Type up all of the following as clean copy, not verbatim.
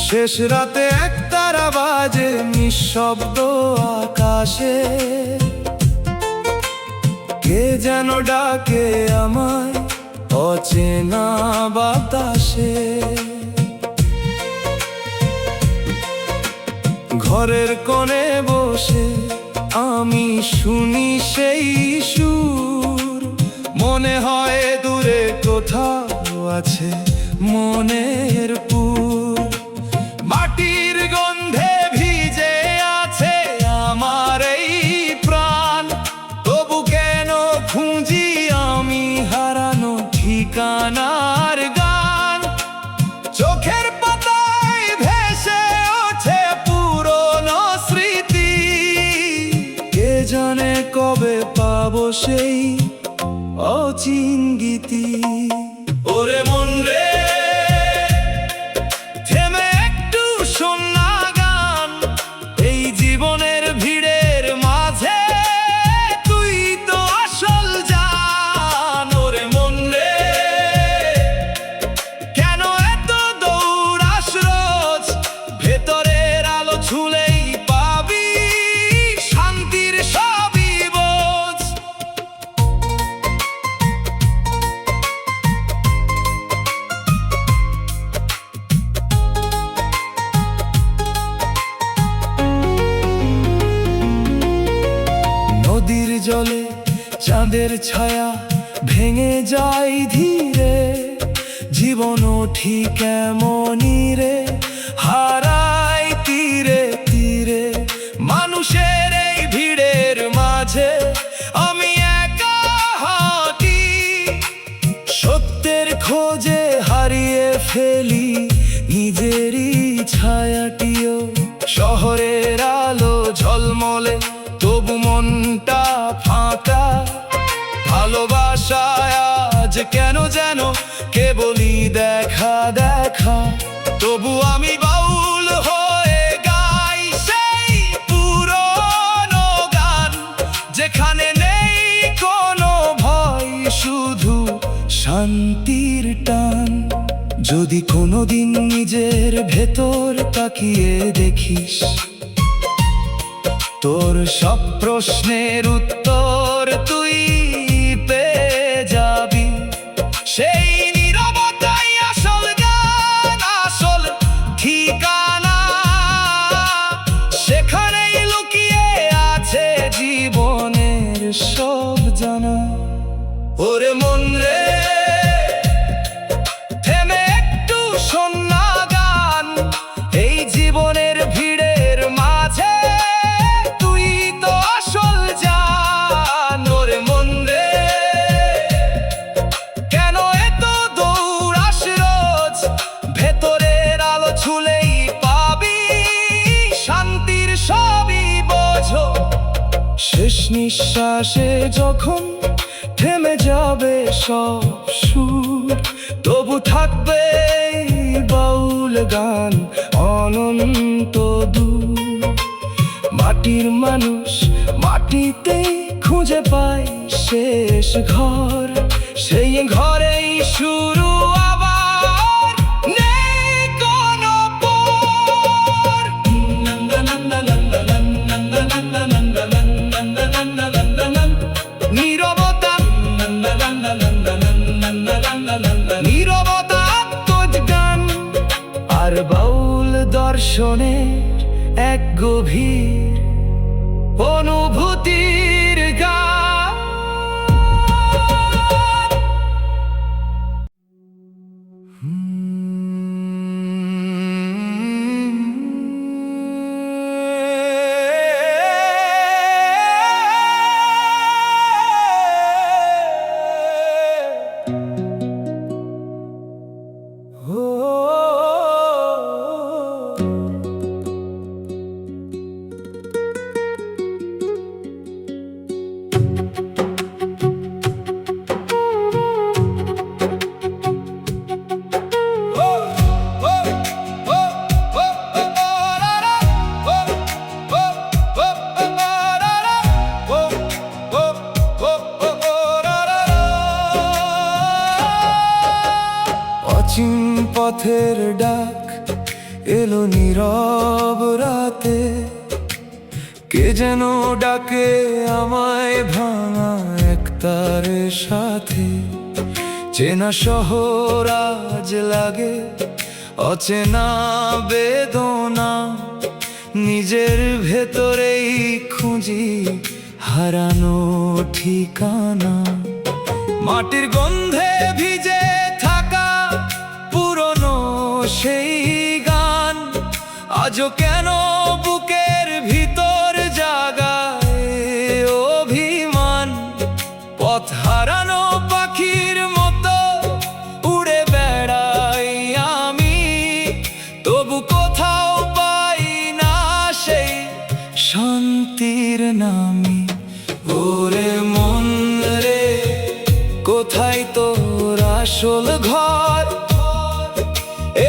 শেষ রাতে একতারা বাজে নিঃশব্দ আকাশে, কে যেন ডাকে আমায় অচেনা বাতাসে। ঘরের কোণে বসে আমি শুনি সেই সুর, মনে হয় দূরে কোথাও আছে মনের পুর। মাটির গন্ধে ভিজে আছে আমার এই প্রাণ, তবু কেন খুঁজি আমি হারানো ঠিকানার গান। চোখের পাতায় ভেসে ওঠে পুরনো স্মৃতি, কে জানে কবে পাবো সেই অচিন গীতি। ওরে মন রে, থেমে একটু শোন না গান, এই জীবনের ভিড়ের মাঝে তুই তো আসল জান। ওরে মন রে, কেন এত দৌড়াস রোজ, ভেতরের আলো ছুলেই পাবি শান্তির সবই বোঝ। নদীর জলে চাঁদের ছায়া ভেঙে যায় ধীরে, জীবনও ঠিক এমনই রে, হারায় তীরে তীরে। মানুষের এই ভিড়ের মাঝে আমি একা হাঁটি, সত্যের খোঁজে হারিয়ে ফেলি নিজেরই ছায়াটিও। শহরের আলো ঝলমলে তবু মনটা ফাঁকা, ভালোবাসায় আজ কেন যেন কেবলই দেখা দেখা। তবু আমি বাউল হয়ে গাই সেই পুরনো গান, যেখানে নেই কোনো ভয় শুধু শান্তির টান। যদি কোনোদিন নিজের ভেতর তাকিয়ে দেখিস, তোর সব প্রশ্নের উত্তর তুই পেয়ে যাবি। সেই নীরবতাই আসল গান, আসল ঠিকানা, সেখানেই লুকিয়ে আছে জীবনের সব জানা। ওরে মন রে, থেমে একটু শোন না গান, এই জীবনের ভিড়ের মাঝে তুই তো আসল জান। ওরে মন রে, কেন এত দৌড়াস রোজ, ভেতরের আলো ছুলেই পাবি শান্তির সবই বোঝো। শেষ নিঃশ্বাসে যখন থেমে যাবে সব সুর, তবু থাকবে বাউল গান অনন্ত দূর। মাটির মানুষ মাটিতেই খুঁজে পায় শেষ ঘর, সেই ঘরেই শুরু আবার নেই কোনো পর। নীরবতা, নীরবতা আত্মজ্ঞান আর বাউল দর্শনের এক গভীর অনুভূতির গান। পথের ডাক এলো নীরব রাতে, কে যেন ডাকে আমায় ভাঙা একতারের সাথে। চেনা শহর আজ লাগে অচেনা বেদনা, নিজের ভেতরেই খুঁজি হারানো ঠিকানা। মাটির গন্ধে ভিজে থাকা পুরনো সেই গান আজও কেন বুকের ভিতর জাগায় অভিমান। পথ হারানো পাখির মতো উড়ে বেড়াই আমি, তবু কোথাও পাই না সেই শান্তির নামি। ওরে মন রে, কোথায় তোর আসল ঘর?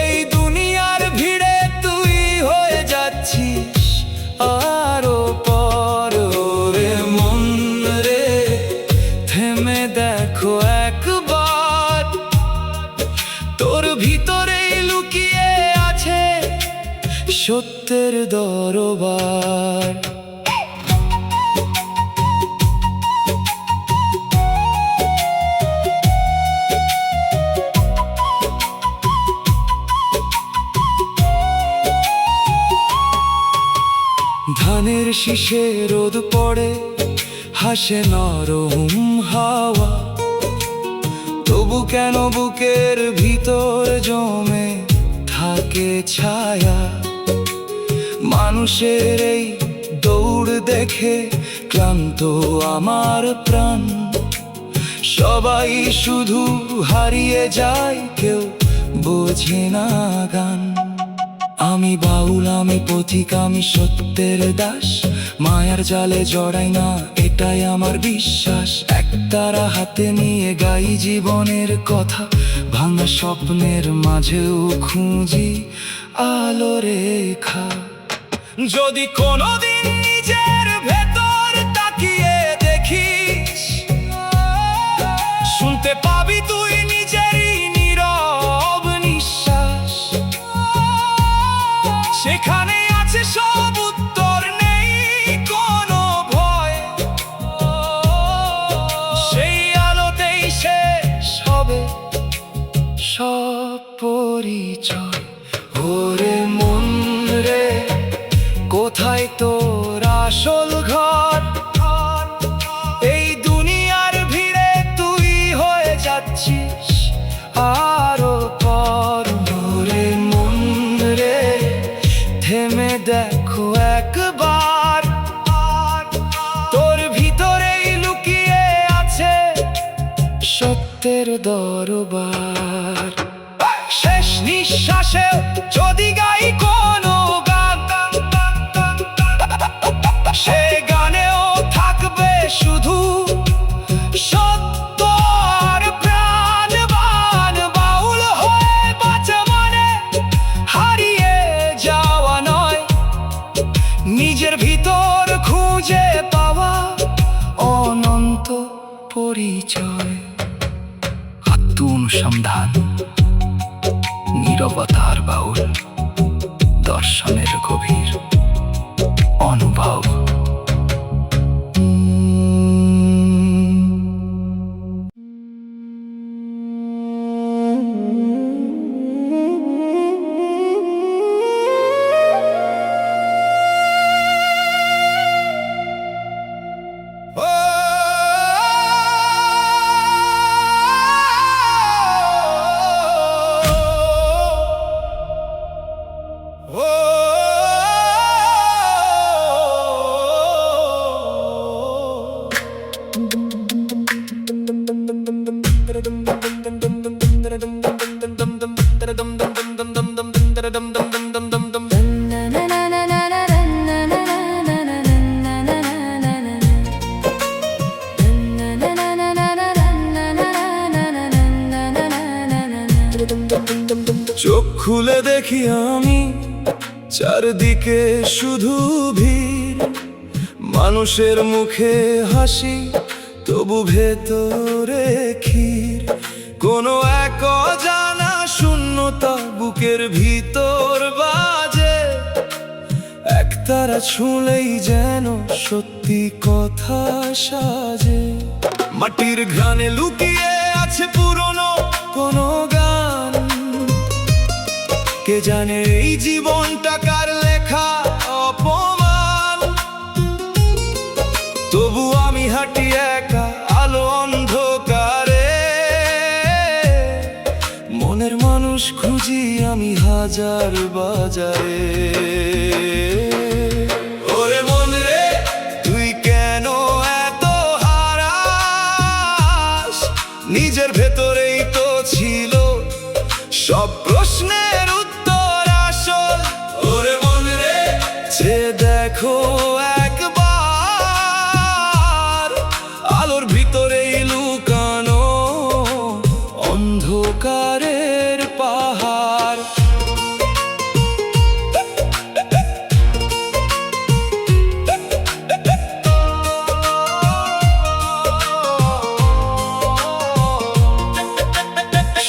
এই দুনিয়ার ভিড়ে তুই হয়ে যাচ্ছিস আরো পর। ওরে মন রে, থেমে দেখো একবার, তোর ভিতরেই লুকিয়ে আছে সত্যের দরবার। ধানের শীষে রোদ পড়ে, হাসে নরম হাওয়া, তবু কেন বুকের ভিতর জমে থাকে ছায়া। মানুষের এই দৌড় দেখে ক্লান্ত আমার প্রাণ, সবাই শুধু হারিয়ে যায়, কেউ বোঝে না গান। আমি বাউল, আমি পথিক, আমি সত্যের দাস, মায়ার জালে জড়াই না এটাই আমার বিশ্বাস। একতারা হাতে নিয়ে গাই জীবনের কথা, ভাঙা স্বপ্নের মাঝেও খুঁজি আলো রেখা। যদি কোনোদিন নিজের ভেতর তাকিয়ে দেখিস, শুনতে পাবি তুই নিজেরই নীরব নিঃশ্বাস। সেখানে আছে সব উত্তর, নেই কোনো ভয়, সেই আলোতেই শেষ হবে সব পরিচয়। ওরে মন রে, কোথায় তোর আসল ঘর? এই দুনিয়ার ভিড়ে তুই হয়ে যাচ্ছিস আরো পর। ওরে মন রে, থেমে দেখো একবার, তোর ভিতরেই লুকিয়ে আছে সত্যের দরবার। শেষ নিঃশ্বাসে যদি গাই কোনো গান, সে গানেও থাকবে শুধু সত্য আর প্রাণবান। বাউল হয়ে বাঁচা মানে হারিয়ে যাওয়া নয়, নিজের ভিতর খুঁজে পাওয়া অনন্ত পরিচয়। আত্ম অনুসন্ধান, নীরবতার বাউল, দর্শনের গভীর অনুভব। চোখ খুলে দেখি আমি চারদিকে শুধু ভিড়, মানুষের মুখে হাসি তবু ভেতরে ক্ষীর। কোনো এক অজানা শূন্যতা বুকের ভিতর বাজে, একতারা ছুঁলেই যেন সত্যি কথা সাজে। মাটির ঘ্রাণে লুকিয়ে আছে পুরনো কোনো গান, কে জানে এই জীবনটা কার লেখা অপমান। তবু আমি হাঁটি একা আলো অন্ধকারে, মনের মানুষ খুঁজি আমি হাজার বাজারে। ওরে মন রে, তুই কেন এত হারাস? নিজের ভেতরেই তো ছিল সব প্রশ্নের উত্তর আসল। ওরে মন রে, যে দেখো একবার, আলোর ভিতরেই লুকানো অন্ধকারের পাহাড়।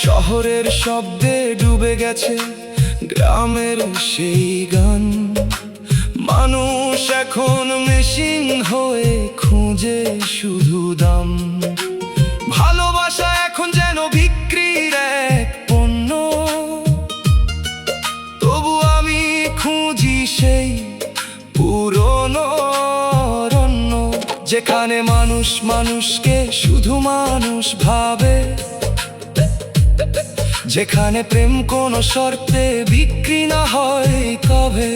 শহরের শব্দে ডুবে গেছে গ্রামের সেই গান, মানুষ এখন মেশিন হয়ে খুঁজে শুধু দাম। ভালোবাসা এখন যেন বিক্রির এক পণ্য, তবু আমি খুঁজি সেই পুরনো অরণ্য, যেখানে মানুষ মানুষকে শুধু মানুষ ভাবে, যেখানে প্রেম কোনো শর্তে বিক্রি না হয় কবে।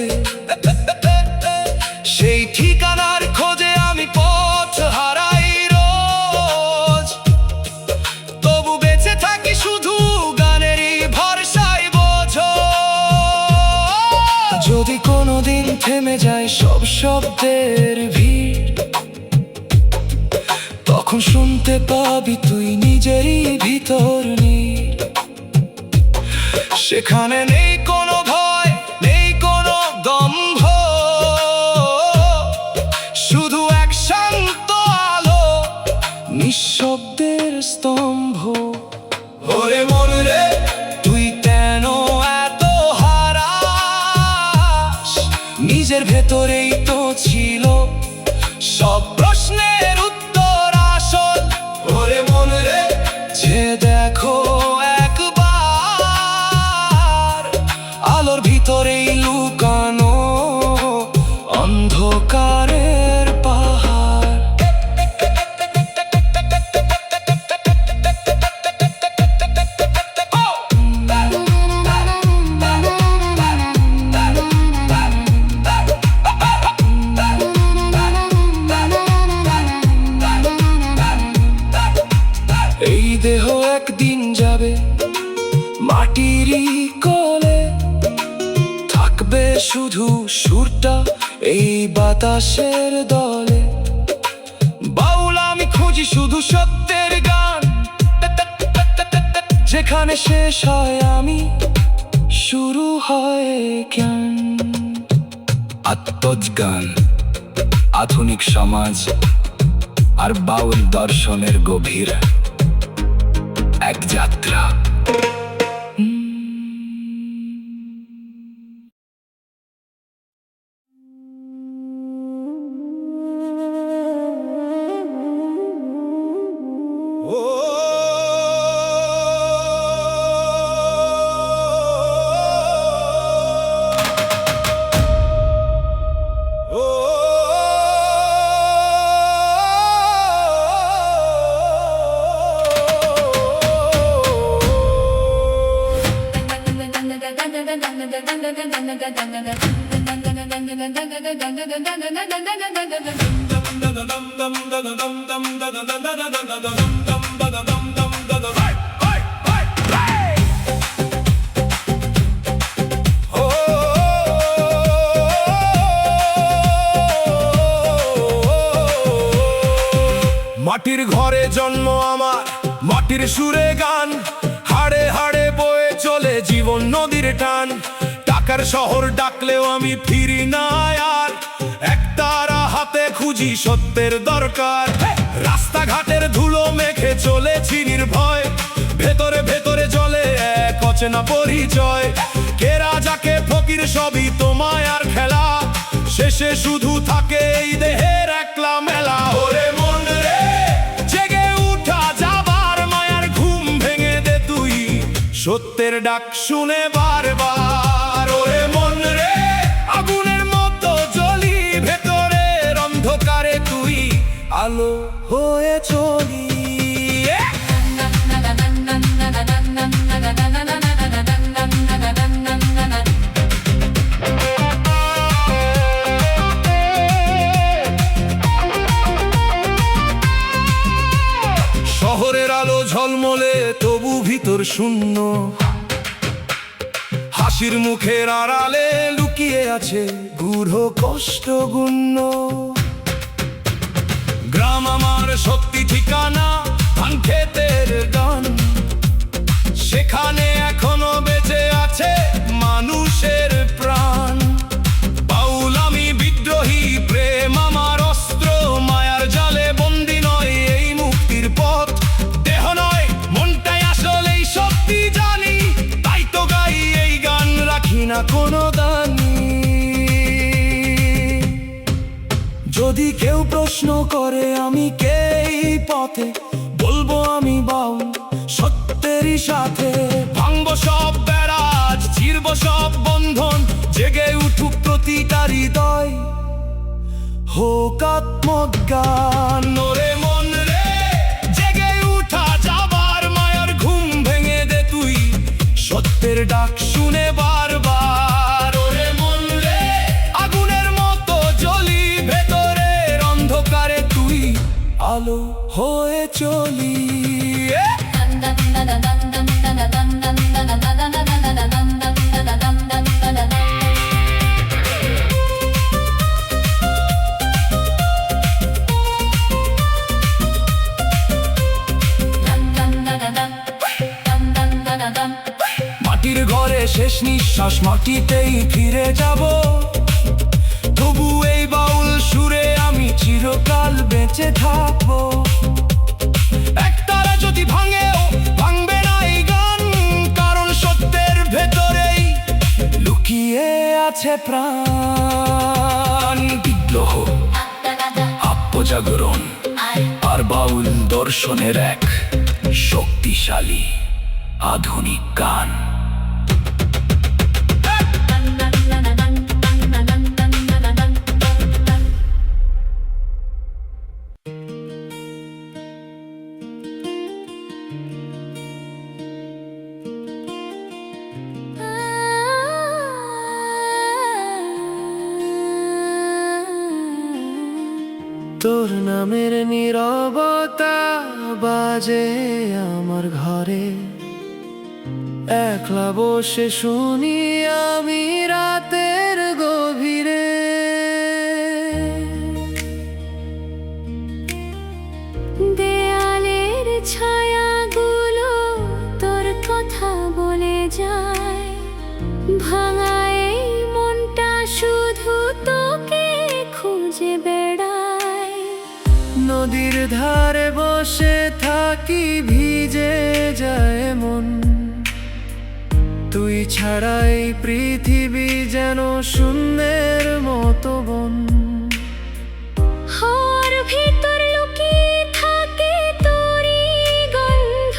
সেই ঠিকানার খোঁজে আমি পথ হারাই রোজ, তবু বেঁচে থাকি শুধু গানেরই ভরসায় বোঝো। যদি কোনোদিন থেমে যায় সব শব্দের ভিড়, তখন শুনতে পাবি তুই নিজেরই ভিতর নীড়। সেখানে নেই কোনো ভয়, নেই কোনো দম্ভ, শুধু এক শান্ত আলো, নিঃশব্দের স্তম্ভ। ওরে মন রে, তুই কেন এত হারাস? নিজের ভেতরেই তো ছিল সব প্রশ্নের উত্তর আসল। ওরে মন রে, যে দেখো একবার, আলোর ভিতরেই লুকানো অন্ধকারের পাহাড়। এই দেহ একদিন যাবে মাটিরই কোলে, থাকবে শুধু সুরটা এই বাতাসের দলে। বাউল আমি খুঁজি শুধু সত্যের গান, যেখানে শেষ হয় আমি, শুরু হয় জ্ঞান। আত্মজ্ঞান, আধুনিক সমাজ আর বাউল দর্শনের গভীর এক যাত্রা। মাটির ঘরে জন্ম আমার, মাটির সুরে গান, হাড়ে হাড়ে বয়ে চলে জীবন নদীর টান। টাকার শহর ডাকলেও আমি ফিরি না আর, একতারা হাতে খুঁজি সত্যের দরকার। রাস্তাঘাটের ধুলো মেখে চলেছি নির্ভয়, ভেতরে ভেতরে জলে এক অচেনা পরিচয়। কে রাজাকে ফকির সবই তো মায়ার খেলা, শেষে শুধু থাকে এই দেহের একলা মেলা। ওরে মন রে জেগে উঠা যাবার মায়ার ঘুম ভেঙে দে তুই, সত্যের ডাক শুনে বারবার। ওরে মন রে আগুনের মতো জ্বলি, ভেতরের অন্ধকারে তুই আলো হয়ে চলি। শহরের আলো ঝলমলে তবু ভিতর শূন্য, হাসির মুখের আড়ালে লুকিয়ে আছে গূঢ় কষ্ট গুণ্য। গ্রাম আমার সত্যি ঠিকানা, ধান ক্ষেতের গান, সেখানে এখনো বেঁচে আছে মানুষের প্রাণ। বাউল আমি বিদ্রোহী, প্রেম আমার অস্ত্র, মায়ার জালে বন্দি নয় এই মুক্তির পথ। দেহ নয় মনটাই আসলেই সত্যি জানি, তাই তো গাই এই গান, রাখি না কোনো দানি। যদি কেউ প্রশ্ন করে আমি কে এই পথে, বলবো আমি বাউল সত্যেরই সাথে। ভাঙবো সব বেড়াজ, চিরবো সব বন্ধন, জেগে উঠুক প্রতিটা হৃদয়, হোক আত্মজ্ঞান। ওরে মন রে জেগে উঠা যাবার মায়ার ঘুম ভেঙে দে তুই, সত্যের ডাক শুনে বারবার। ওরে মন রে আগুনের মতো জ্বলি, ভেতরের অন্ধকারে তুই আলো হয়ে চলি। মাটির ঘরে শেষ নিঃশ্বাস মাটিতেই ফিরে যাব, তবু এই বাউল সুরে আমি চিরকাল বেঁচে থাকবো। একতারা যদি ভাঙেও ভাঙবে না এই গান, কারণ সত্যের ভেতরেই লুকিয়ে আছে প্রাণ। বিদ্রোহ, আত্মজাগরণ আর বাউল দর্শনের এক শক্তিশালী আধুনিক গান। তোর নামের নীরবতা বাজে আমার ঘরে, একলা বসে শুনি আমি রাতের গভীরে। দেয়ালের ছায়াগুলো তোর কথা বলে যায়, ভাঙা এই মনটা শুধু তোকে খুঁজে বেড়ায়। নদীর ধারে বসে থাকি, ভিজে যায় মন, তুই ছাড়াই পৃথিবী যেন শূন্যের মতো বন। হাওয়ার ভিতর লুকিয়ে থাকে তোরই গন্ধ,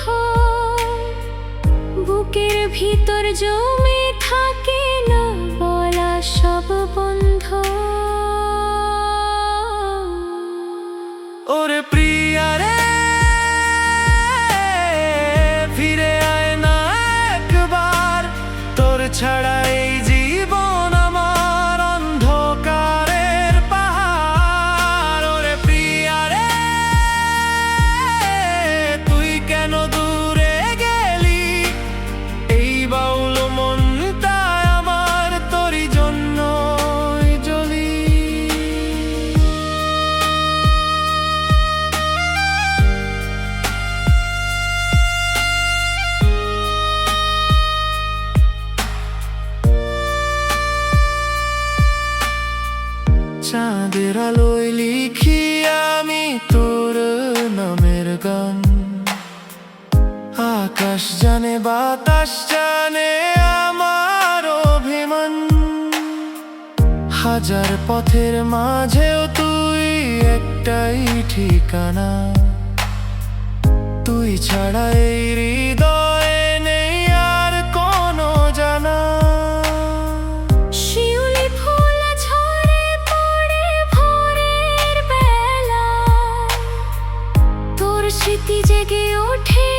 বুকের ভিতর জমে থাকে না বলা সব বন্ধ। ওরে প্রিয়া রে ফিরে আয় না একবার, তোর ছাড়া এই জীবন আমার অন্ধকারের আকাশ জানে বাতাস জানে আমার অভিমান, হাজার পথের মাঝেও তুই একটাই ঠিকানা। তুই ছাড়া এই হৃদয়ে নেই আর কোনো জানা। শিউলি ফুল ঝরে পড়ে ভোরের বেলা, তোর স্মৃতি জেগে ওঠে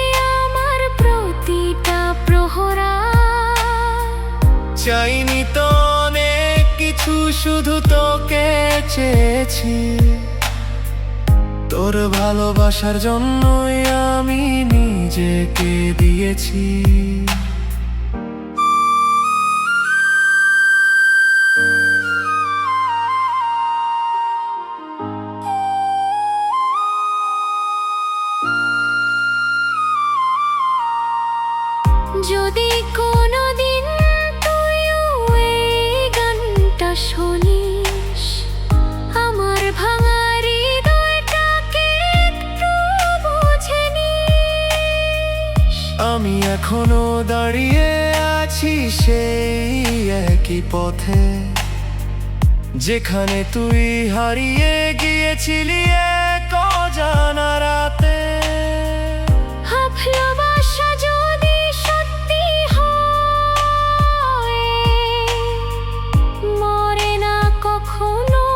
আমার প্রতিটা প্রহরা। চাইনি তো অনেক কিছু, শুধু তোকে চেয়েছি। তোর ভালোবাসার জন্যই আমি নিজেকে দিয়েছি। যদি কোনোদিন তুইও এই গানটা শুনিস, আমার ভাঙা হৃদয়টাকে একটু বুঝে নিস। আমি এখনো দাঁড়িয়ে আছি সেই একই পথে, যেখানে তুই হারিয়ে গিয়েছিলি এক অজানা রাতে। ভালোবাসা যদি সত্যি হয়, মরে না কখনো,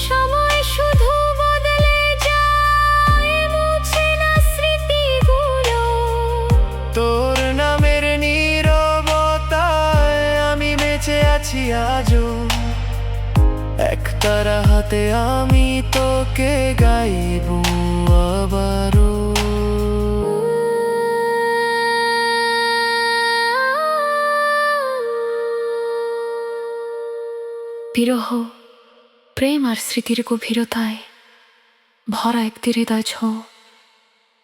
সময় শুধু বদলে যায়, মুছে না স্মৃতিগুলো। তোর নামের নীরবতায় আমি বেঁচে আছি আজও, একতারা হাতে আমি তোকে গাইব আবারও। বিরহ, প্রেম আর স্মৃতির গভীরতায় ভরা একটি হৃদয় ছো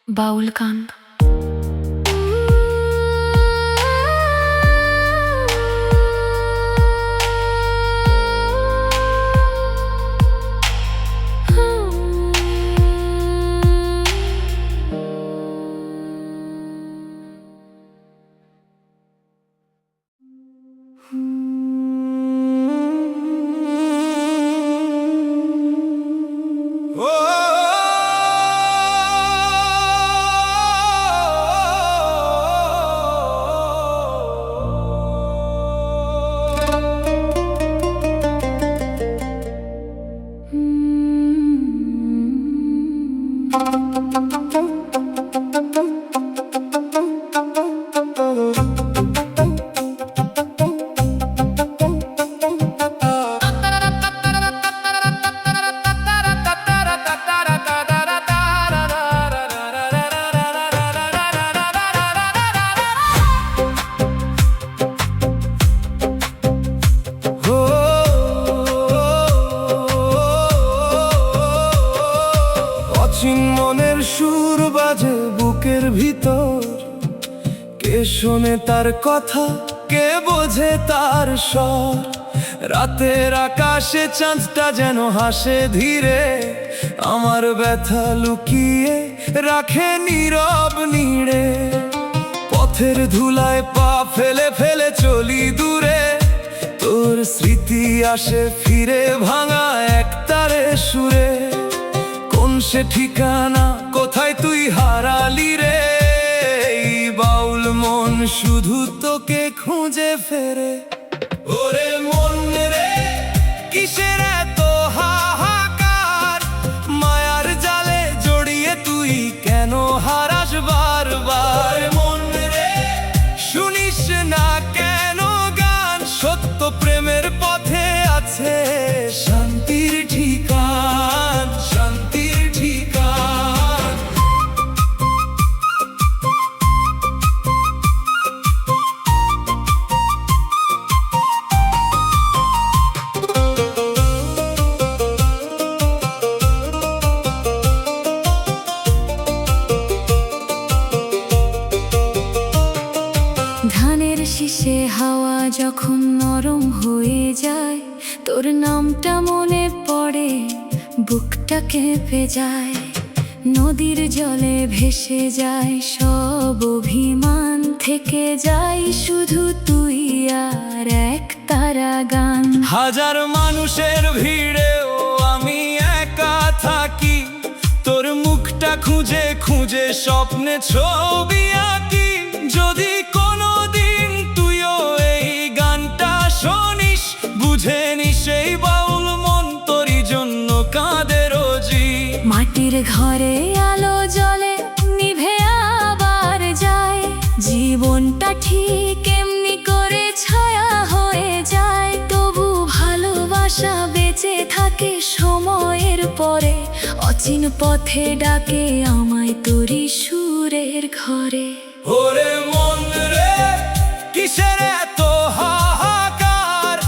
বাউল গান। মনের সুর বাজে বুকের ভিতর, কে শোনে তার কথা, কে বোঝে তার স্বর। রাতের আকাশে চাঁদটা যেন হাসে ধীরে, আমার ব্যথা লুকিয়ে রাখে নীরব নীড়ে। পথের ধুলায় পা ফেলে ফেলে চলি দূরে, তোর স্মৃতি আসে ফিরে ভাঙা একতারে সুরে। কোন সে ঠিকানা, কোথায় তুই হারালি রে? এই বাউল মন শুধু তোকে খুঁজে ফেরে। ওরে মন রে, কিসের এত হাহাকার? মায়ার জালে জড়িয়ে তুই কেন হারাস বারবার? মন রে, শুনিস না কেন গান? সত্য প্রেমের পথে আছে শান্তির ঠিকান, শান্তির ঠিকান। ধানের শীষে হাওয়া যখন নরম হয়ে যায়, তোর নামটা মনে পড়ে, বুকটা কেঁপে যায়। নদীর জলে ভেসে যায় সব অভিমান, থেকে যাই শুধু তুই আর এক তারা গান। হাজার মানুষের ভিড়েও আমি একা থাকি, তোর মুখটা খুঁজে খুঁজে স্বপ্নে ছবি আঁকি। যদি কোনোদিন তুইও এই গানটা শোনিস, বুঝে নিস এই বাউল মন তোরই জন্য কাঁদে রোজি। মাটির ঘরে আলো জ্বলে নিভে আবার যায়, জীবনটা ঠিক এমনি করে ছায়া হয়ে যায়। তবু ভালোবাসা বেঁচে থাকে সময়ের পরে, অচিন পথে ডাকে আমায় তোরই সুরের ঘরে। ওরে মন রে, কিসের এত হাহাকার,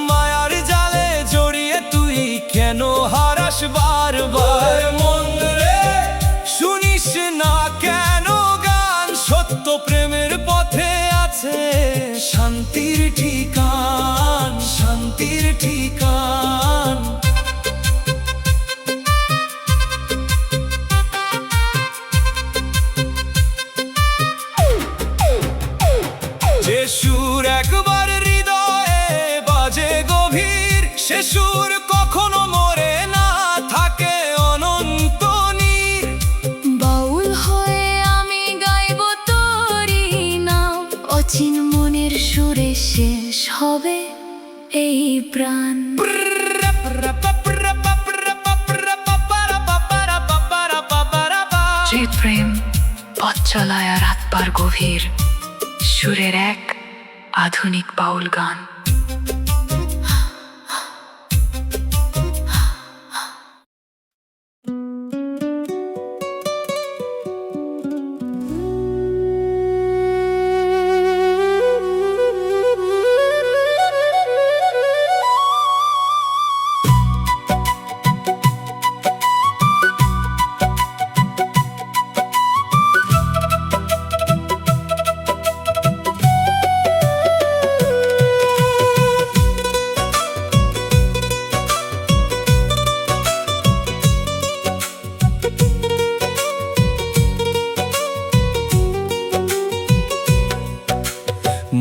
মায়ার জালে জড়িয়ে তুই কেন হারাস বারবার। মন রে, শুনিস না কেন গান, সত্য প্রেমের পথে আছে শান্তির ঠিকান, শান্তির ঠিকান। যে সুর একবার হৃদয়ে বাজে গভীর, সে সুর কখনো মরে না, থাকে অনন্ত নীর। বাউল হয়ে আমি গাইব তোরই নাম, অচিন মনের সুরে শেষ হবে এই প্রাণ। যে প্রেম পথ চলায় আর রাত পার গভীর, সুরের এক আধুনিক বাউল গান।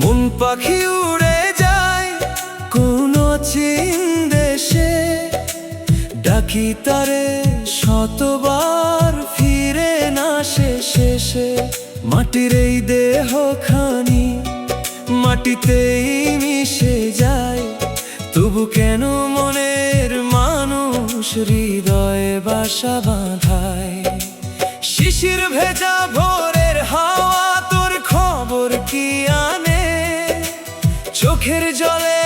মন পাখি উড়ে যায় কোন চিন দেশে, ডাকি তারে শতবার ফিরে না সে শেষে। মাটির এই দেহ খানি মাটিতেই মিশে যায়, তবু কেন মনের মানুষ হৃদয়ে বাসা বাঁধায়। শিশির ভেজা ভোরের হাওয়া তোর খবর কি আনে, চোখের জলে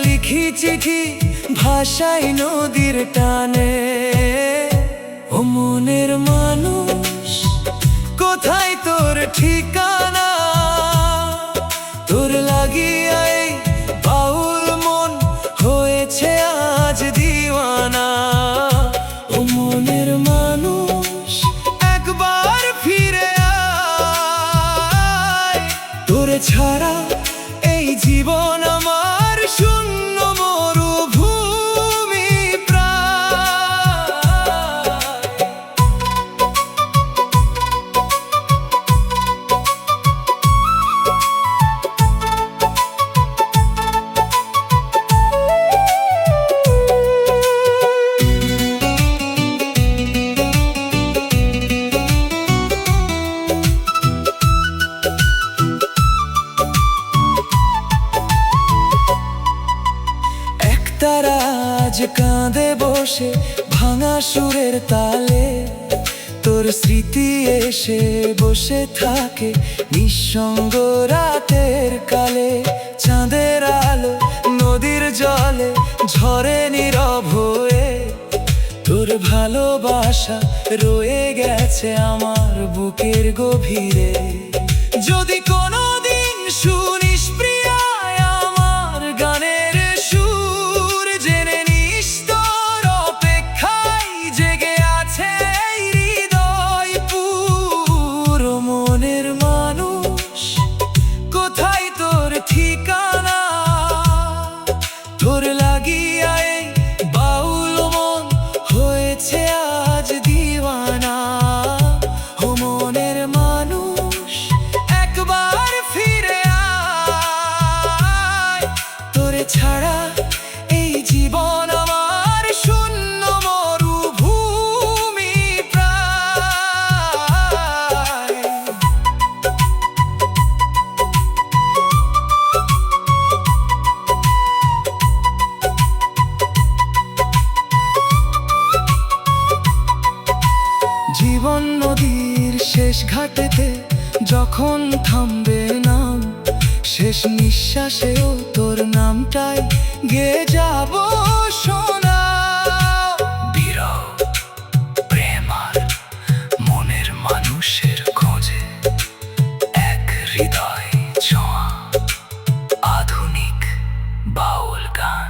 লিখি চিঠি ভাষাই নদীর টানে। ও মনের মানুষ, কোথায় তোর ঠিকানা, তোর লাগিয়া এই বাউল মন হয়েছে আজ দিওয়ানা। ও মনের মানুষ, একবার ফিরে আয়, তোরে ছাড়া এই জীবন আমার শূন্য মরুভূমি প্রায়। তারা আজ কাঁদে বসে ভাঙা সুরের তালে, তোর স্মৃতি এসে বসে থাকে নিঃসঙ্গ রাতের কালে। চাঁদের আলো নদীর জলে ঝরে নীরব হয়ে, তোর ভালোবাসা রয়ে গেছে আমার বুকের গভীরে। যদি কোনোদিন শুনিস প্রিয়া আমার গানের সুর, জেনে নিস তোর অপেক্ষায় জেগে আছে এই হৃদয় পুর। মনের মানুষ, কোথায় তোর ঠিকানা, তোর লাগিয়া এই বাউল মন হয়েছে আজ দিওয়ানা। পেতে যখন থামবে নাম, শেষ নিঃশ্বাসেও তোর নামটাই গেয়ে যাব শোনা। বিরহ প্রেম আর মনের মানুষের খোঁজে এক হৃদয় ছোঁয়া আধুনিক বাউল গান।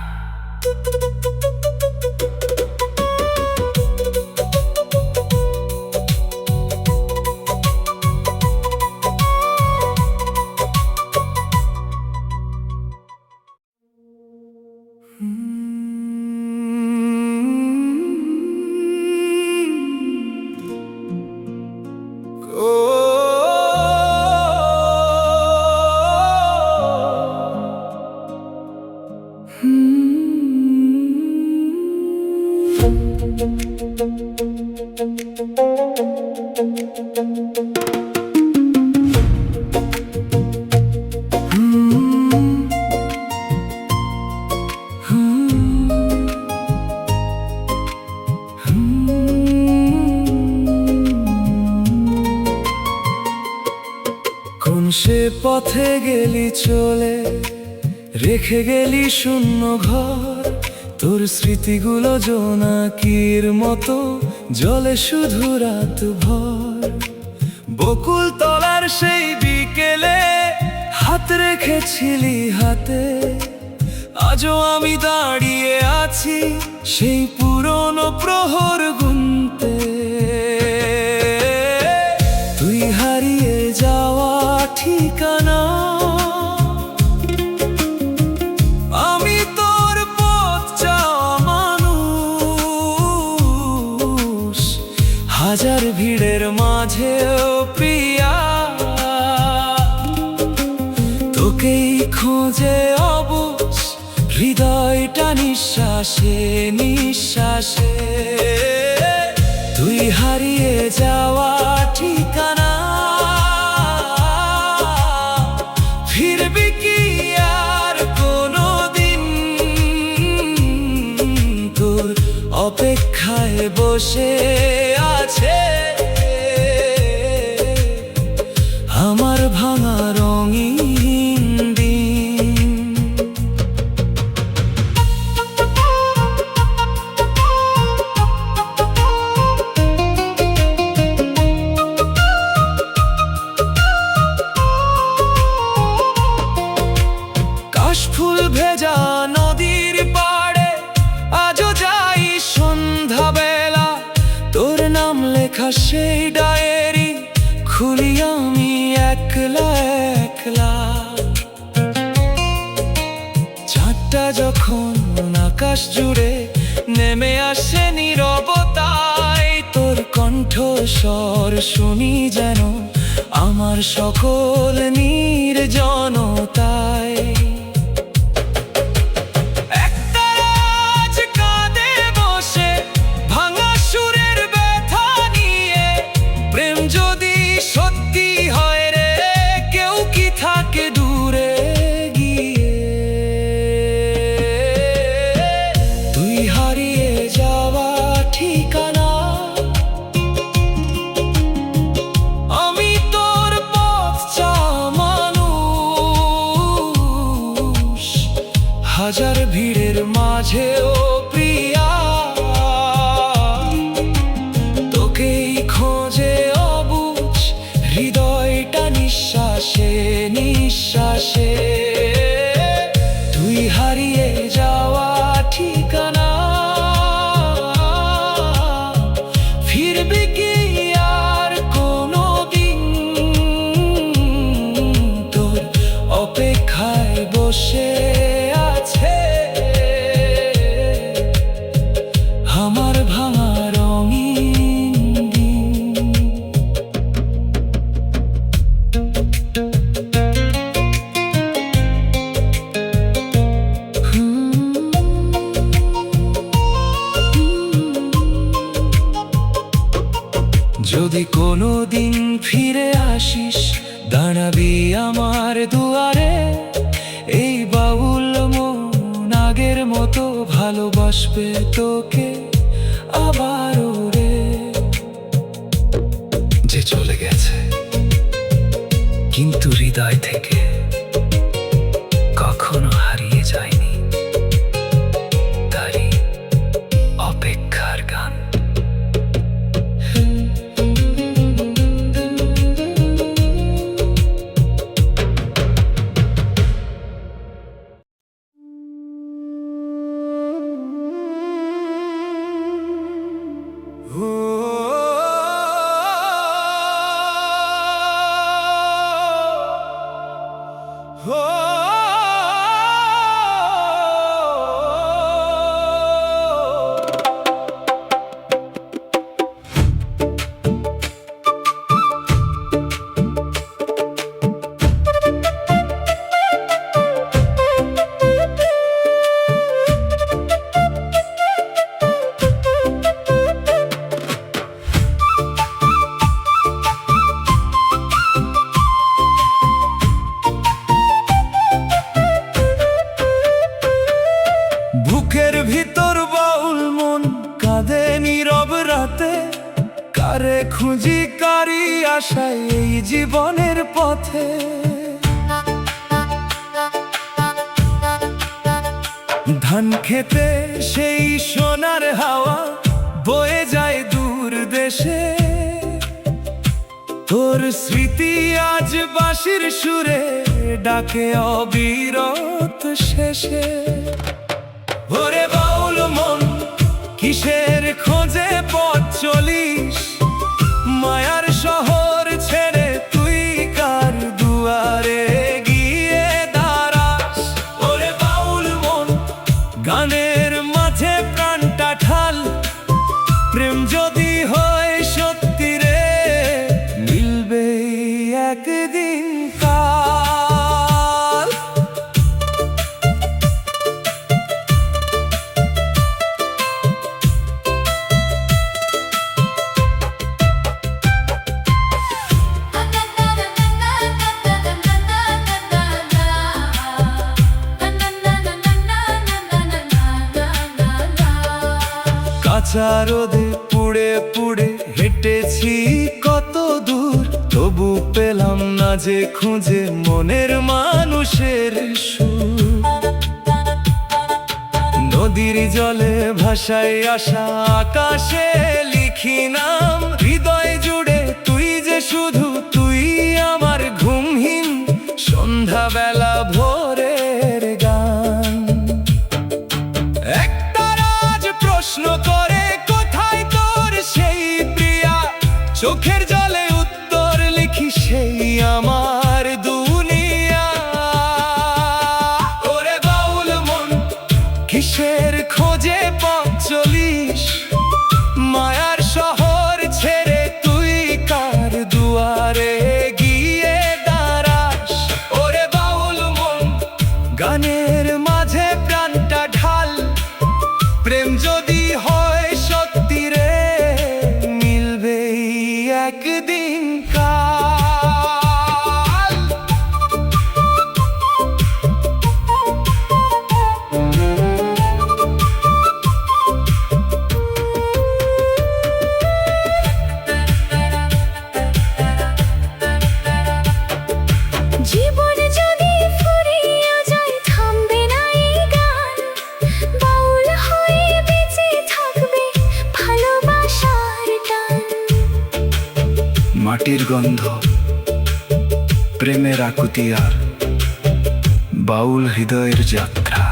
কোন সে পথে গেলি চলে, রেখে গেলি শূন্য ঘর, তোর স্মৃতিগুলো জোনাকির মতো জলে শুধু রাত ভর। বকুল তলার সেই বিকেলে হাত রেখেছিলি হাতে, আজও আমি দাঁড়িয়ে আছি সেই পুরনো প্রহর গুনতে। তুই হারিয়ে যাওয়া ঠিকানা, আমি তোর পথ যাওয়া মানুষ, হাজার ভিড়ের মাঝেও প্রিয়া তোকেই খোঁজে অবুঝ হৃদয়টা নিঃশ্বাসে নিঃশ্বাসে। তুই হারিয়ে যাওয়া ঠিকানা, ফিরবি কি আর কোনোদিন? তোর অপেক্ষায় বসে আছে আমার ভাঙা রঙিন দিন। কাশফুল ভেজা নদীর পাড়ে আজও যাই সন্ধ্যাবেলা, তোর নাম লেখা সেই ডায়েরি খুলি আমি একলা একলা। চাঁদটা যখন আকাশ জুড়ে নেমে আসে নীরবতায়, তোর কণ্ঠস্বর শুনি যেন আমার সকল নির্জনতায়। হাজার ভিড়ের মাঝেও প্রিয়া তোকেই খোঁজে অবুঝ হৃদয়টা নিঃশ্বাসে নিঃশ্বাসে। তুই হারিয়ে যাওয়া ঠিকানা, ফিরবি কি আর কোনোদিন? তোর অপেক্ষায় বসে আছে আমার ভাঙা রঙিন দিন। যদি কোনো দিন ফিরে আসিস, দাঁড়াবি আমার দুয়ারে, এই বাউল মন আগের মতো ভালোবাসবে তোকে আবারও রে। যে চলে গেছে কিন্তু হৃদয় থেকে কখনো হারিয়ে যায়নি। তারই অপেক্ষার গান। বুকের ভিতর বাউল মন কাঁদে নীরব রাতে, কারে খুঁজি কারি আশায় এই জীবনের পথে। ধান খেতে সেই সোনার হাওয়া বয়ে যায় দূর দেশে, তোর স্মৃতি আজ বাঁশির সুরে ডাকে অবিরত শেষে। ওরে বাউল মন কিসের খোঁজে পথ চলিস, মায়ার শহর ছেড়ে তুই কার দুয়ারে গিয়ে দাঁড়াস। ওরে বাউল মন গানের মাঝে প্রাণটা ঢাল, প্রেম যদি হয় সত্যি রে মিলবে একদিন কাল। কাঁচা রোদে পুড়ে পুড়ে হেঁটেছি কত দূর, তবু পেলাম না যে খুঁজে মনের মানুষের সুর। নদীর জলে ভাসায় আসা আকাশে লিখি নাম, হৃদয় জুড়ে তুই যে শুধু তুই আমার ঘুমহীন সন্ধ্যাবেলা ভোরের গান। প্রশ্ন করে কোথায় তোর সেই প্রিয়া, চোখের জলে উত্তর লিখি সেই আমার দুনিয়া। ওরে বাউল মন কিসের খোঁজে পথ চলিস, মায়ার শহর ছেড়ে তুই কার দুয়ারে গিয়ে দাঁড়াস। ওরে বাউল মন গানের মাঝে প্রাণটা ঢাল, প্রেম যদি হয় সত্যি রে মিলবে একদিন কাল। জীবন যদি ফুরিয়ে যায় থামবে না এই গান, বাউল হয়ে বেঁচে থাকবে ভালোবাসার টান। মাটির গন্ধ, প্রেমের আকুতি আর বাউল হৃদয়ের যাত্রা।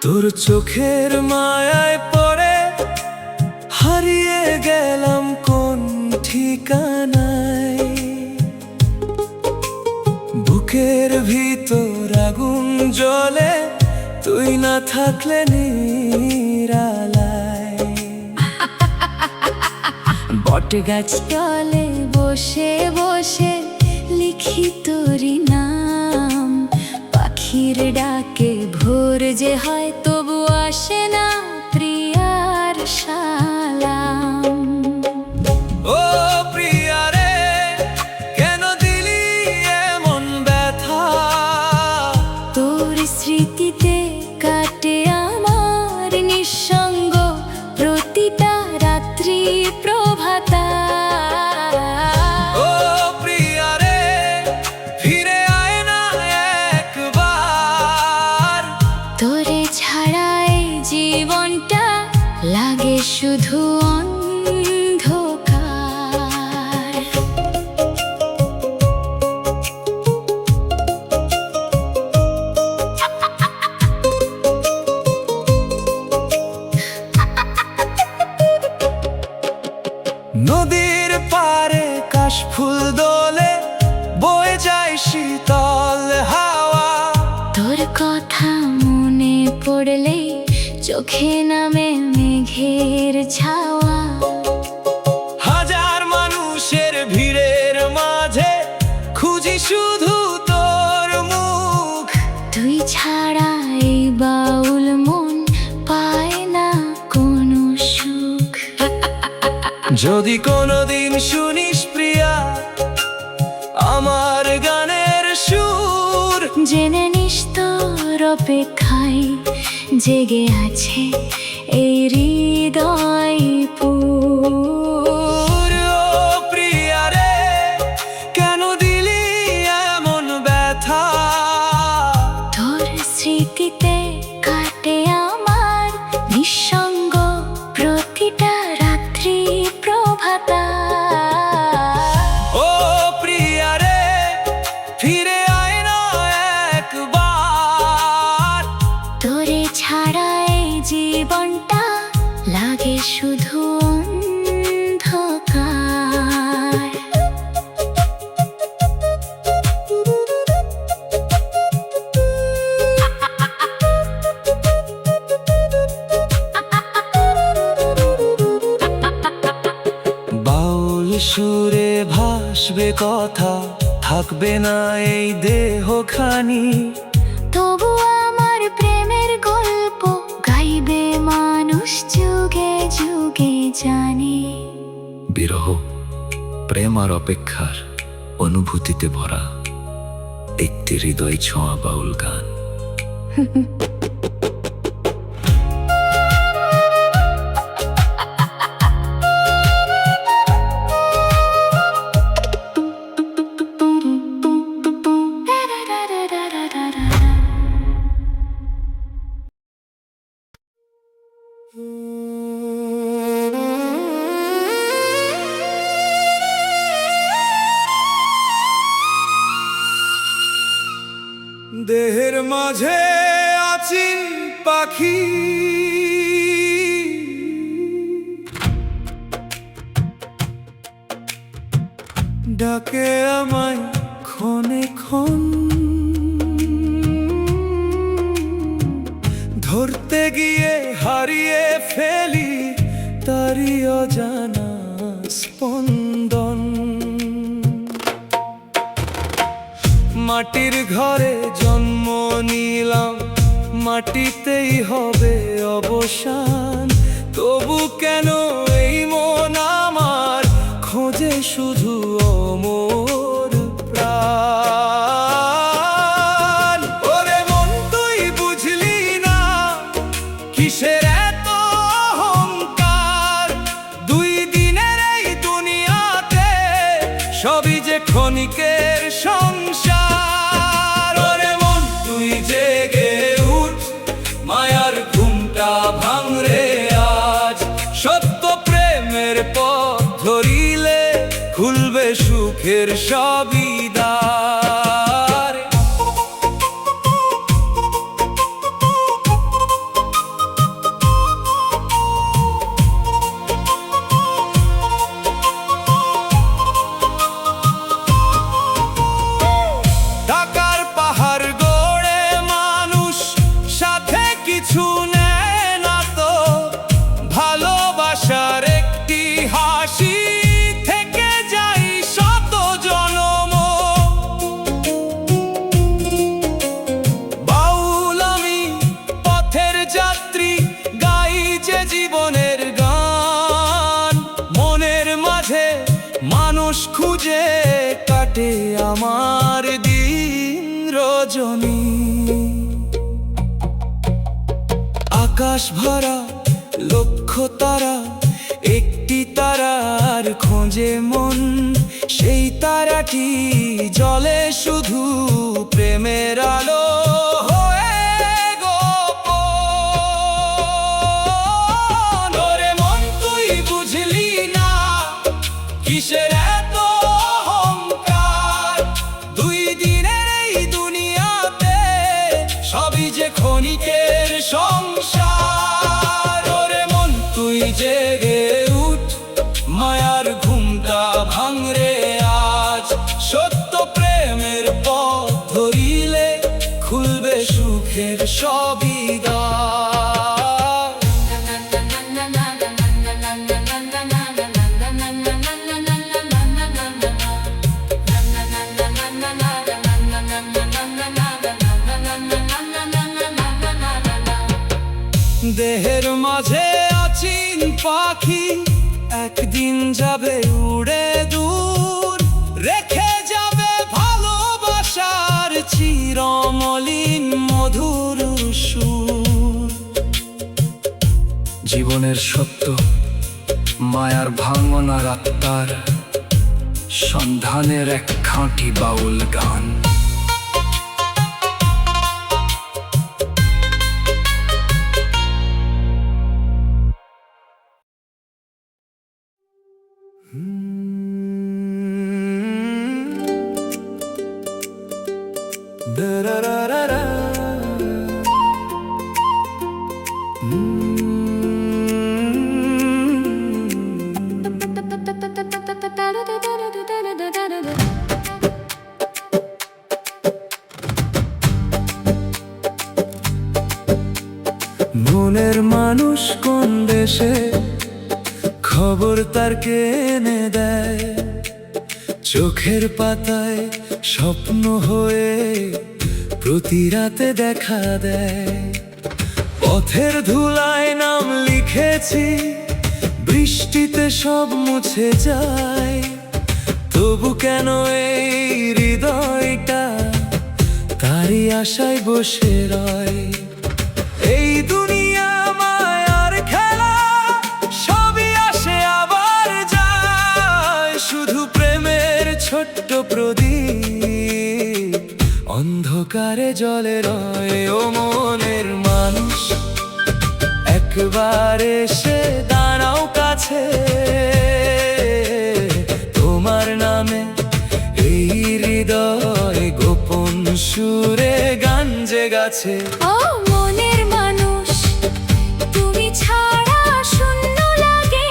তোর চোখের মায়ায় পড়ে হারিয়ে গেলাম কোন ঠিকানায়। বুকের ভিতর আগুন জ্বলে তুই না থাকলে নিরালায়। বট গাছ তলে বসে বসে লিখি তোরি নাম, পাখির ডাকে ভোর যে হয় তবু আসে না প্রিয়ার সালাম। ও প্রিয়া রে, কেন দিলি এমন ব্যথা? তোর স্মৃতিতে কাটে আমার নিঃসঙ্গ প্রতিটা রাত্রি প্রভাতা। ও প্রিয়া রে, ফিরে আয় না একবার। তোরে ছাড়া এই জীবনটা লাগে শুধু অন্ধকার। নদীর পারে কাশফুল দোলে বয়ে যায় শীতল হাওয়া। তোর কথা মনে পড়লে চোখে নামে মেঘের ছাওয়া। হাজার মানুষের ভিড়ের মাঝে খুঁজি শুধু তোর মুখ। তুই ছাড়া এই বাউল মন পায় না কোনো সুখ। যদি কোনোদিন শুনিস প্রিয়া আমার গানের সুর, জেনে নিস তোর অপেক্ষায় জেগে আছে এই হৃদয়পুর। ও প্রিয়া রে, কেন দিলি এমন ব্যথা? তোর স্মৃতিতে কাটে আমার নিঃসঙ্গ প্রতিটা রাত্রি প্রভাতা। ও প্রিয়া রে, ফিরে আয় না একবার। তোরে ছাড়া এই জীবনটা লাগে শুধু অন্ধকার। বাউল সুরে ভাসবে কথা, থাকবে না এই দেহখানি। তবু আমার প্রেমের গল্প গাইবে মানুষ যুগে যুগে জানি। বিরহ, প্রেম আর অপেক্ষার অনুভূতিতে ভরা একটি হৃদয় ছোঁয়া বাউল গান। দেহের মাঝে আছিন পাখি, ডাকে আমায় ক্ষণে ক্ষণ। ধরতে গিয়ে হারিয়ে ফেলি তারি অজানা স্পন্দন। মাটির ঘরে জন্ম নিলাম, মাটিতেই হবে অবসান। তবু কেন এই মন আমার খোঁজে শুধু অমর প্রাণ। ওরে মন, তুই বুঝলি না কিসের এত অহংকার? দুই দিনের এই দুনিয়াতে সবই যে ক্ষণিকের সংসার। ওরে মন, তুই জেগে উঠ, মায়ার ঘুমটা ভাঙরে আজ। সত্য প্রেমের পথ ধরিলে খুলবে সুখের সবই দ্বার। রজনী। আকাশ ভরা লক্ষ তারা, একটি তারার খোঁজে মন, সেই তারাটি জ্বলে শুধু প্রেমের আলো হয়ে গোপন। ওরে মন তুই বুঝলি না কিসের এত অহংকার, দুই দিনের এই দুনিয়াতে সবই যে ক্ষণিকের সংসার। ওরে মন তুই জেগে উঠ, মায়ার ঘুমটা ভাঙরে আজ, সত্য প্রেমের পথ ধরিলে খুলবে সুখের সবই দ্বার। দেহের মাঝে অচিন পাখি, একদিন যাবে উড়ে দূর, রেখে যাবে ভালোবাসার চিরমলিন মধুর সুর। জীবনের সত্য, মায়ার ভাঙনার আত্মার সন্ধানের এক খাঁটি বাউল গান। মনের মানুষ কোন দেশে, খবর তার কে এনে দেয়, চোখের পাতায় স্বপ্ন হয়ে প্রতি রাতে দেখা দেয়। পথের ধুলায় নাম লিখেছি, বৃষ্টিতে সব মুছে যায়, তবু কেন এই হৃদয়টা তারই আশায় বসে রয়। এই দুনিয়া মায়ার খেলা, সবই আসে আবার যায়, শুধু প্রেমের ছোট্ট প্রদীপ অন্ধকারে জ্বলে রয়। ও মনের মানুষ, একবার এসে দাঁড়াও কাছে, তোমার নামে এই হৃদয় গোপন সুরে গান জেগেছে। ও মনের মানুষ, তুমি ছাড়া শূন্য লাগে,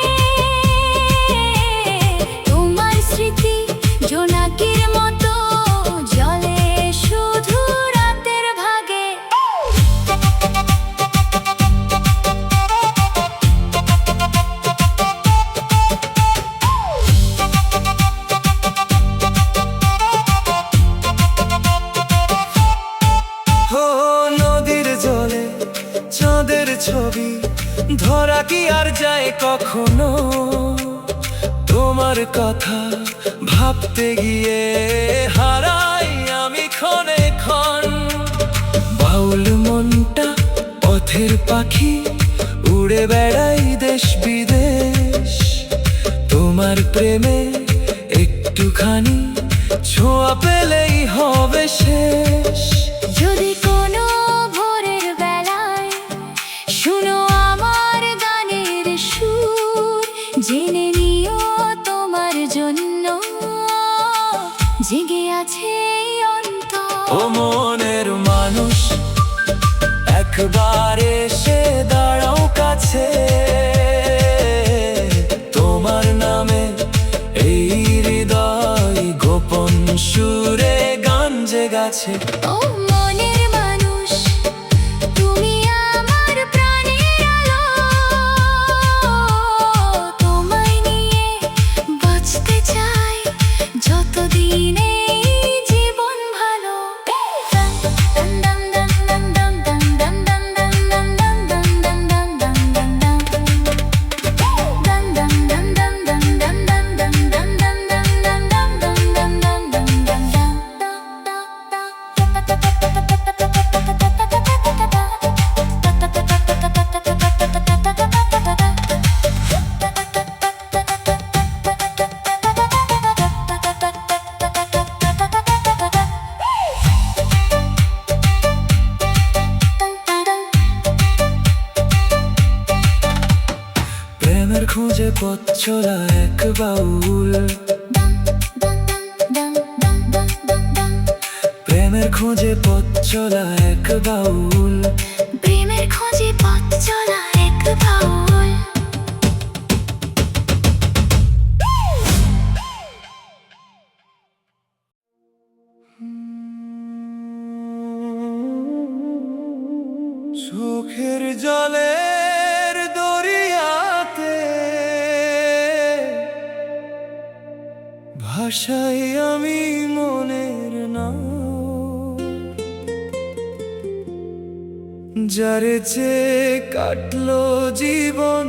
তোমার স্মৃতি জোনাকির মতো জ্বলে শুধু রাতের ভাগে। ও নদীর জলে চাঁদের ছবি ধরা কি আর যায় কখনো, তোমার কথা ভাবতে গিয়ে হারাই আমি ক্ষণে ক্ষণ। বাউল মনটা পথের পাখি, উড়ে বেড়াই দেশ বিদেশ, তোমার প্রেমে একটুখানি ছোঁয়া পেলেই হবে শেষ। যদি কোনো ভোরের বেলায় শুনো আমার গানের সুর, জেনে নিও তোমার জন্য জেগে আছে এই অন্তর। ও মনের মানুষ, একবার এসে দাঁড়াও কাছে, তোমার নামে এই হৃদয় গোপন সুরে গান জেগেছে। ও মনের মানুষ, তুমি আমার প্রাণের আলো, তোমায় নিয়ে বাঁচতে চাই যতদিন এই জীবন ভালো। পথ চলা এক বাউল, প্রেমের খোঁজে পথ চলা এক বাউল, প্রেমের খোঁজে পথ চলা এক বাউল। চোখের জলের দরিয়াতে ভাষাই আমি মনের নাম, যারে চেয়ে কাটলো জীবন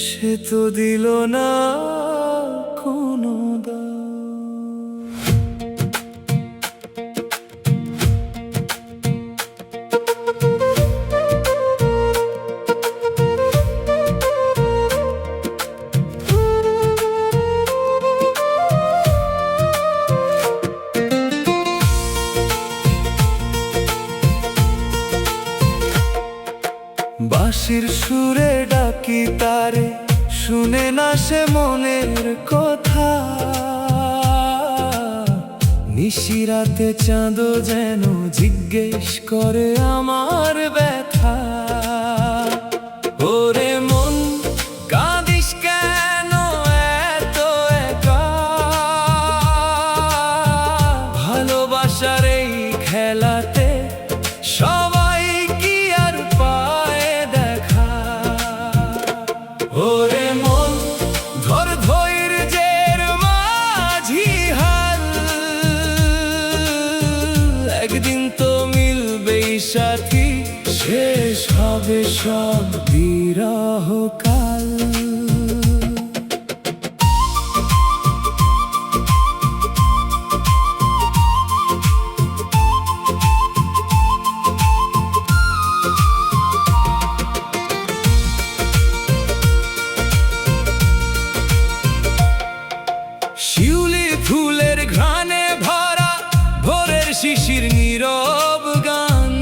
সে তো দিল না কোনো দাম। বাঁশির সুরে ডাকি তারে, শুনে না সে মনের কথা, নিশিরাতে চাঁদ যেন জিজ্ঞেস করে আমার ব্যথা। ওরে মন কাঁদিস কেন এত একা, ভালোবাসার এই খেলাতে সবাই কি আর পায় দেখা। ওরে মন ধর ধৈর্যের মাঝি হাল, একদিন তো মিলবেই সাথী, শেষ হবে সব বিরহ কাল। শিউলি ফুলের ঘ্রাণে ভরা ভোরের শিশির নীরব গান,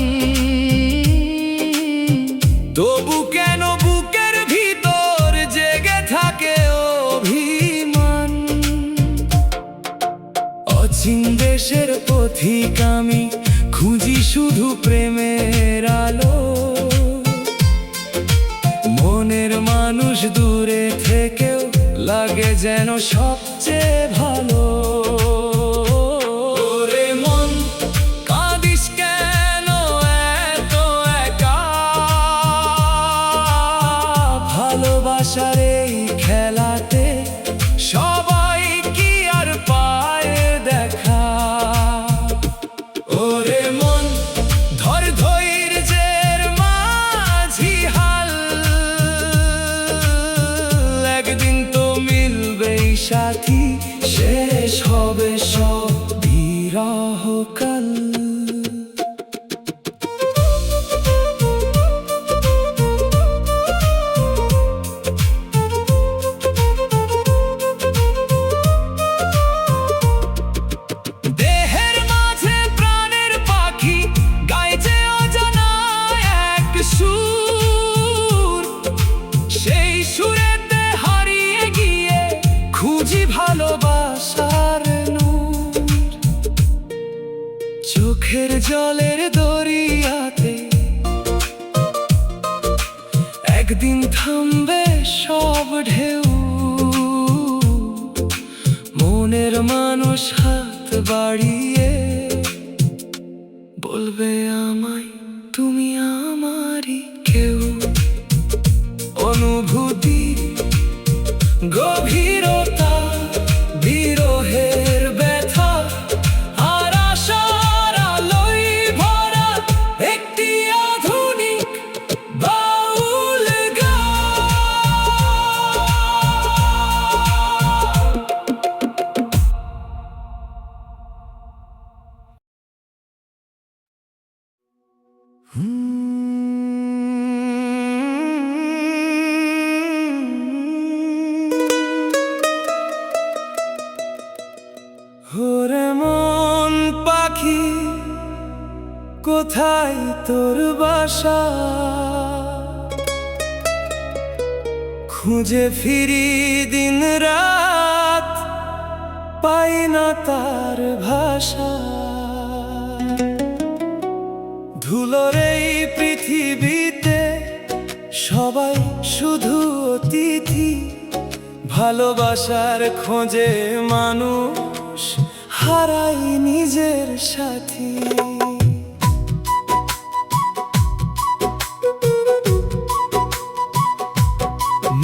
তবু কেন বুকের ভিতর জেগে থাকে অভিমান। অচিন দেশের পথিক আমি খুঁজি শুধু প্রেমের আলো, মনের মানুষ দূরে থেকেও লাগে যেন সবচেয়ে ভালো। ওরে মন কাঁদিস কেন এত একা, ভালোবাসার এই খেলাতে সবাই কি আর পায় দেখা। ওরে মন ধর ধৈর্যের মাঝি হাল, একদিন তো মিলবেই সাথী, শেষ হবে সব বিরহ কাল। দেহের মাঝে প্রাণের পাখি গাইছে অজানা এক সুর, সেই সুরেতে হারিয়ে গিয়ে খুঁজি ভালোবাসার নূর। চোখের জলের দরিয়াতে একদিন থামবে সব ঢেউ, মনের মানুষ হাত বাড়িয়ে বলবে আমায় তুমি আমারই কেউ। অনুভূতি গভীরতা বিরহের ব্যথা আর আশার আলোয় ভরা একটি আধুনিক বাউল গান। ওরে মন পাখি কোথায় তোর বাসা, খুঁজে ফিরি দিন রাত, পাই না তার ভাষা। ধুলোর এই পৃথিবীতে সবাই শুধু অতিথি, ভালোবাসার খোঁজে মানুষ হারাই নিজের সাথী।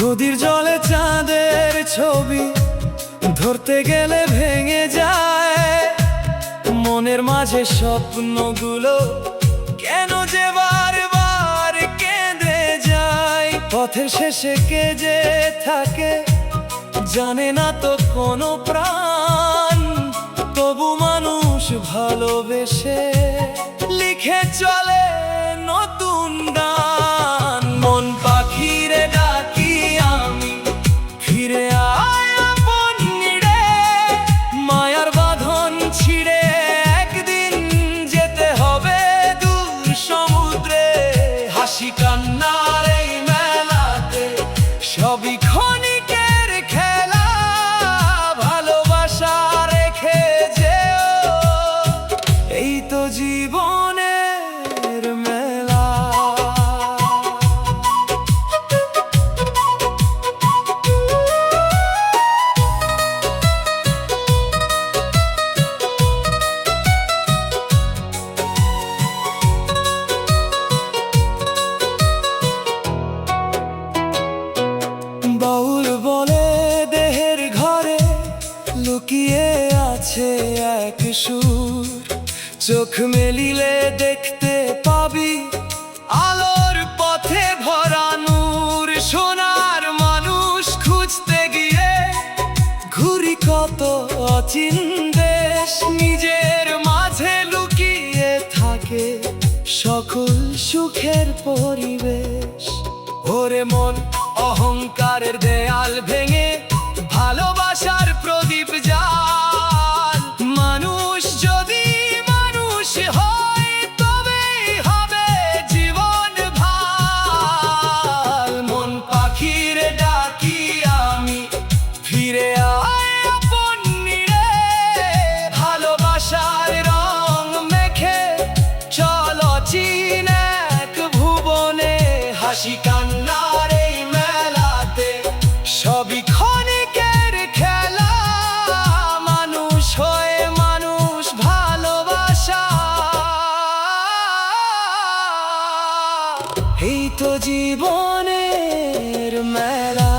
নদীর জলে চাঁদের ছবি ধরতে গেলে ভেঙে যায়, মনের মাঝে স্বপ্নগুলো কেন যে বারবার কেঁদে যায়। পথের শেষে কে যে থাকে জানে না তো কোনো প্রাণ, তবু মানুষ ভালোবেসে লিখে চলে নতুন গান। মন পাখিরে ডাকি আমি, ফিরে আয় আপন নিড়ে, মায়ার বাঁধন ছিঁড়ে একদিন যেতে হবে দূর সমুদ্রে। হাসি কান্নার এই মেলাতে সবই ক্ষণিকের খেলা, ভালোবাসা রেখে যেও, এই তো জীবনের মেলা। বাউল বলে দেহের ঘরে লুকিয়ে আছে এক সুর, চোখ মেলিলে দেখতে পাবি আলোর পথে ভরা নূর। সোনার মানুষ খুঁজতে গিয়ে ঘুরি কত অচিন দেশ, নিজের মাঝে লুকিয়ে থাকে সকল সুখের পরিবেশ। ওরে মন অহংকারের দেয়াল ভেঙে ভালোবাসার প্রদীপ জাল, মানুষ যদি মানুষ হয় তবেই হবে জীবন ভাল। মন পাখির ডাকি আমি, ফিরে আয় আপন নিড়ে, ভালোবাসার রং মেখে চল অচিন এক ভুবনে। হাসি কান্নার এই মেলাতে সবই ক্ষণিকের খেলা, মানুষ হয়ে মানুষ ভালোবাসা, এই তো জীবনের মেলা।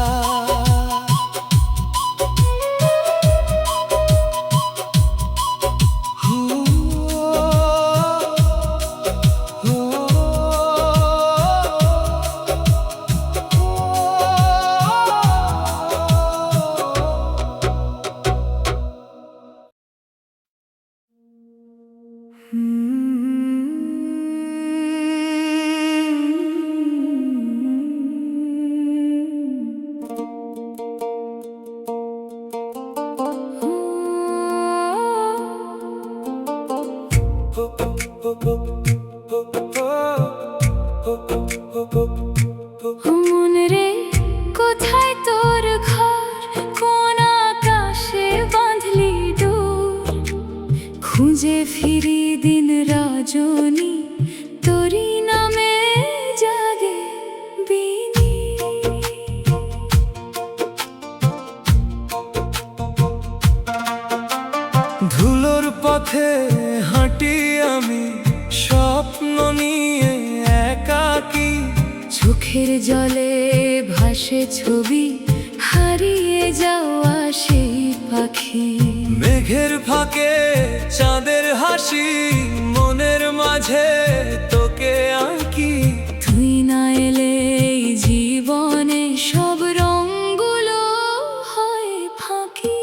মন রে কোথায় তোর ঘর, কোন আকাশে বাঁধলি ডোর, খুঁজে ফিরি দিন রজনী, তোরি নামে জাগে বিনি। ধুলোর পথে হাঁটি আমি স্বপ্ন নিয়ে একাকী, চোখের জলে ভাসে ছবি হারিয়ে যাওয়া সেই পাখি। মেঘের ফাঁকে চাঁদের হাসি, মনের মাঝে তোকে আঁকি। তুই না এলে এই জীবনে সব রঙগুলো হয় ফাঁকি।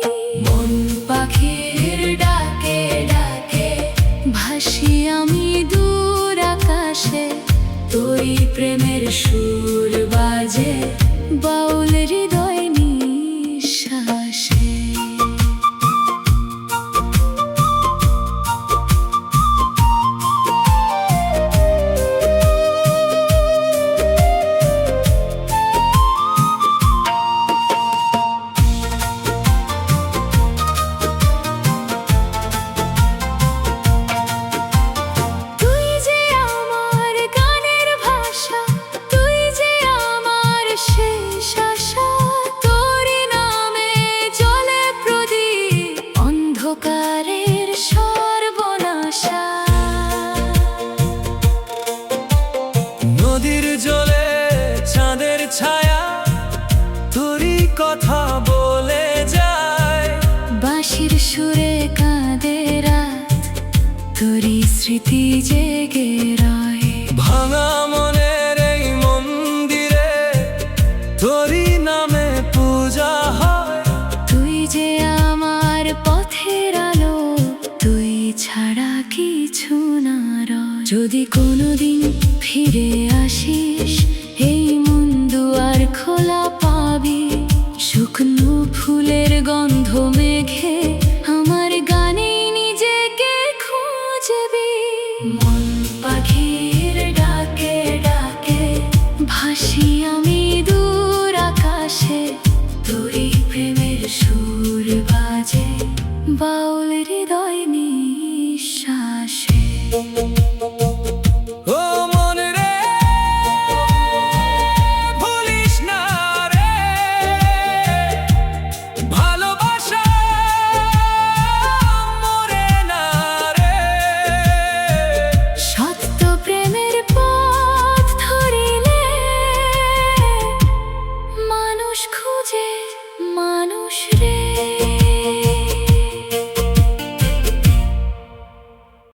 মন পাখির ডাকে ডাকে ভাসি আমি দূর আকাশে, তোরই প্রেমের সুর বাজে বাউল হৃদয় নিঃশ্বাসে। তোরই স্মৃতি জেগে রয়। ভাঙা মনের এই মন্দিরে তোরই নামে পূজা হয়। তুই যে আমার পথের আলো, তুই ছাড়া কিছু না রয়। যদি কোনোদিন ফিরে আসিস, এই মন দুয়ার খোলা পাবি। শুকনো ফুলের গন্ধ মেঘে আমার গানে নিজেকে খুঁজবি।